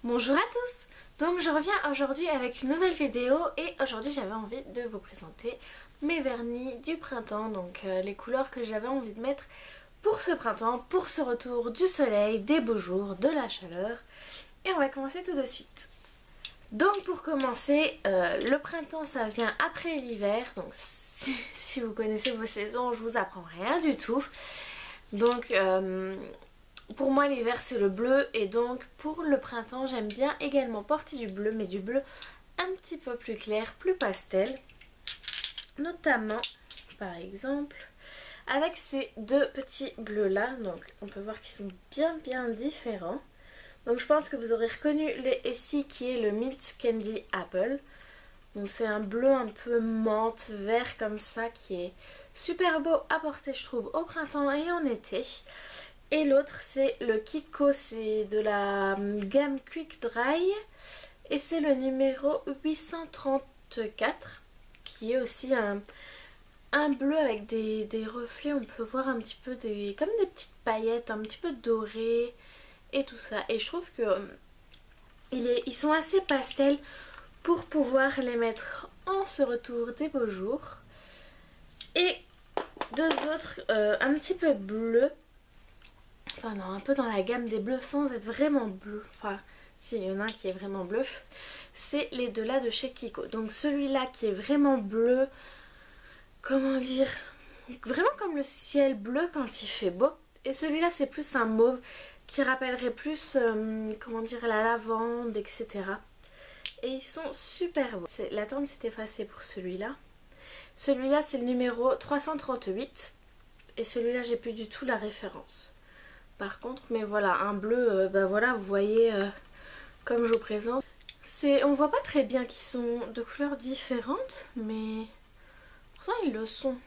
Bonjour à tous. Donc je reviens aujourd'hui avec une nouvelle vidéo et aujourd'hui j'avais envie de vous présenter mes vernis du printemps, donc les couleurs que j'avais envie de mettre pour ce printemps, pour ce retour du soleil, des beaux jours, de la chaleur. Et on va commencer tout de suite. Donc pour commencer, le printemps ça vient après l'hiver, donc si vous connaissez vos saisons, je vous apprends rien du tout. Donc pour moi l'hiver c'est le bleu et donc pour le printemps j'aime bien également porter du bleu, mais du bleu un petit peu plus clair, plus pastel. Notamment par exemple avec ces deux petits bleus là, donc on peut voir qu'ils sont bien différents. Donc je pense que vous aurez reconnu les ici qui est le Mint Candy Apple. Donc c'est un bleu un peu menthe vert comme ça qui est super beau à porter je trouve au printemps et en été. Et l'autre c'est le Kiko, c'est de la gamme Quick Dry et c'est le numéro 834 qui est aussi un bleu avec des reflets, on peut voir un petit peu comme des petites paillettes un petit peu dorées et tout ça. Et je trouve que ils sont assez pastels pour pouvoir les mettre en ce retour des beaux jours. Et deux autres un petit peu bleus. Enfin non, un peu dans la gamme des bleus sans être vraiment bleu. Enfin, si, il y en a un qui est vraiment bleu. C'est les deux là de chez Kiko. Donc celui-là qui est vraiment bleu, comment dire, vraiment comme le ciel bleu quand il fait beau. Et celui-là c'est plus un mauve qui rappellerait plus, comment dire, la lavande, etc. Et ils sont super beaux. La teinte s'est effacée pour celui-là. Celui-là c'est le numéro 338. Et celui-là j'ai plus du tout la référence. Par contre, mais voilà, un bleu, bah voilà, vous voyez comme je vous présente. On voit pas très bien qu'ils sont de couleurs différentes, mais pourtant ils le sont.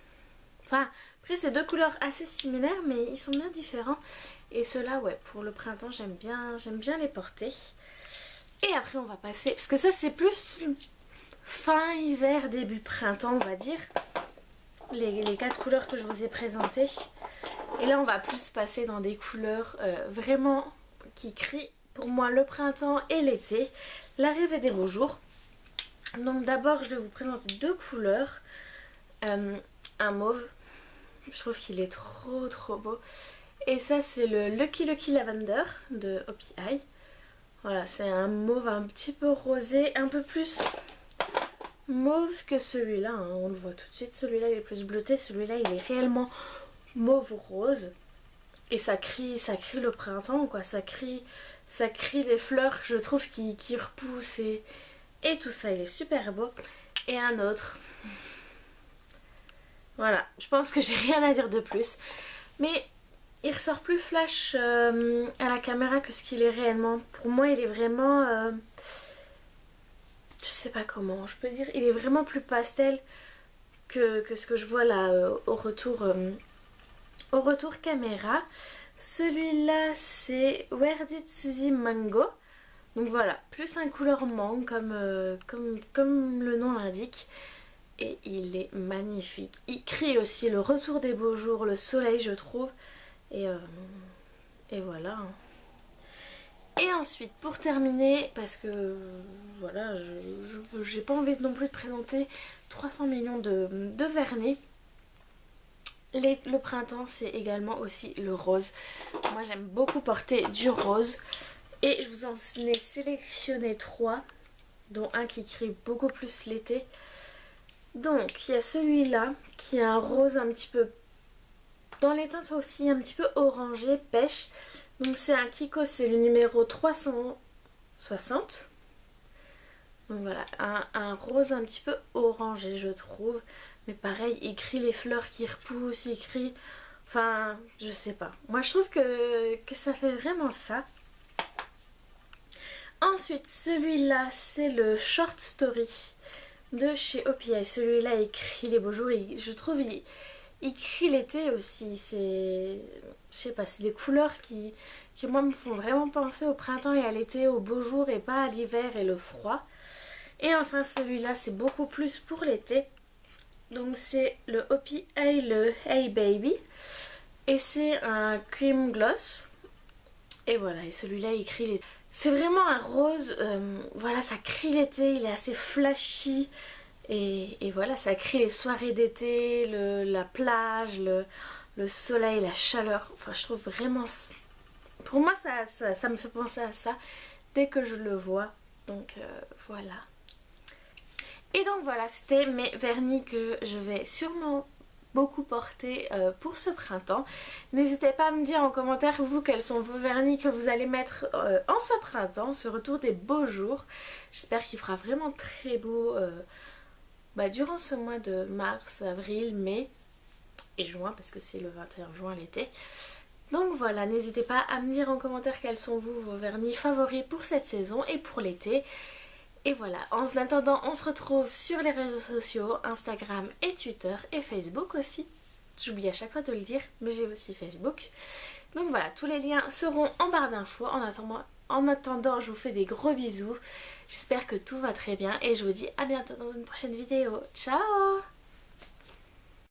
Enfin, après c'est deux couleurs assez similaires, mais ils sont bien différents. Et ceux-là, ouais, pour le printemps, j'aime bien les porter. Et après on va passer, parce que ça c'est plus fin hiver, début printemps, on va dire. Les quatre couleurs que je vous ai présentées. Et là on va plus passer dans des couleurs vraiment qui crient pour moi le printemps et l'été, l'arrivée des beaux jours. Donc d'abord je vais vous présenter deux couleurs. Un mauve, je trouve qu'il est trop beau. Et ça c'est le Lucky Lucky Lavender de Hopi Eye. Voilà, c'est un mauve un petit peu rosé, un peu plus mauve que celui-là, hein, on le voit tout de suite. Celui-là il est plus bleuté, celui-là il est réellement mauve rose. Et ça crie le printemps quoi, ça crie les fleurs je trouve qui repoussent et tout ça, il est super beau. Et un autre, voilà, je pense que j'ai rien à dire de plus. Mais il ressort plus flash à la caméra que ce qu'il est réellement. Pour moi il est vraiment, je sais pas comment je peux dire, il est vraiment plus pastel que ce que je vois là au retour caméra. Celui-là c'est Where Did Suzy Mango. Donc voilà, plus un couleur mangue comme le nom l'indique. Et il est magnifique. Il crie aussi le retour des beaux jours, le soleil je trouve. Et voilà. Et ensuite pour terminer, parce que voilà, j'ai pas envie non plus de présenter 300 millions de vernis. Le printemps c'est également aussi le rose. Moi j'aime beaucoup porter du rose. Et je vous en ai sélectionné 3, dont un qui crie beaucoup plus l'été. Donc il y a celui-là qui est un rose un petit peu dans les teintes aussi un petit peu orangé, pêche. Donc c'est un Kiko, c'est le numéro 360. Donc voilà, un rose un petit peu orangé je trouve. Mais pareil, il crie les fleurs qui repoussent, il crie... Enfin, je sais pas. Moi je trouve que ça fait vraiment ça. Ensuite, celui-là, c'est le Short Story de chez Hopi Eye. Celui-là, il crie les beaux jours. Je trouve il crie l'été aussi. Je sais pas, c'est des couleurs qui moi me font vraiment penser au printemps et à l'été, aux beaux jours et pas à l'hiver et le froid. Et enfin, celui-là, c'est beaucoup plus pour l'été. Donc c'est le Hopi Eye, le Hey Baby. Et c'est un cream gloss. Et voilà, et celui-là il crie C'est vraiment un rose, voilà, ça crie l'été, il est assez flashy. Et voilà, ça crie les soirées d'été, la plage, le soleil, la chaleur. Enfin, je trouve vraiment... Pour moi, ça me fait penser à ça dès que je le vois. Donc voilà. Et donc voilà, c'était mes vernis que je vais sûrement beaucoup porter pour ce printemps. N'hésitez pas à me dire en commentaire, vous, quels sont vos vernis que vous allez mettre en ce printemps, ce retour des beaux jours. J'espère qu'il fera vraiment très beau durant ce mois de mars, avril, mai et juin, parce que c'est le 21 juin l'été. Donc voilà, n'hésitez pas à me dire en commentaire quels sont vos vernis favoris pour cette saison et pour l'été. Et voilà, en attendant, on se retrouve sur les réseaux sociaux, Instagram et Twitter et Facebook aussi. J'oublie à chaque fois de le dire, mais j'ai aussi Facebook. Donc voilà, tous les liens seront en barre d'infos. En attendant, je vous fais des gros bisous. J'espère que tout va très bien et je vous dis à bientôt dans une prochaine vidéo. Ciao!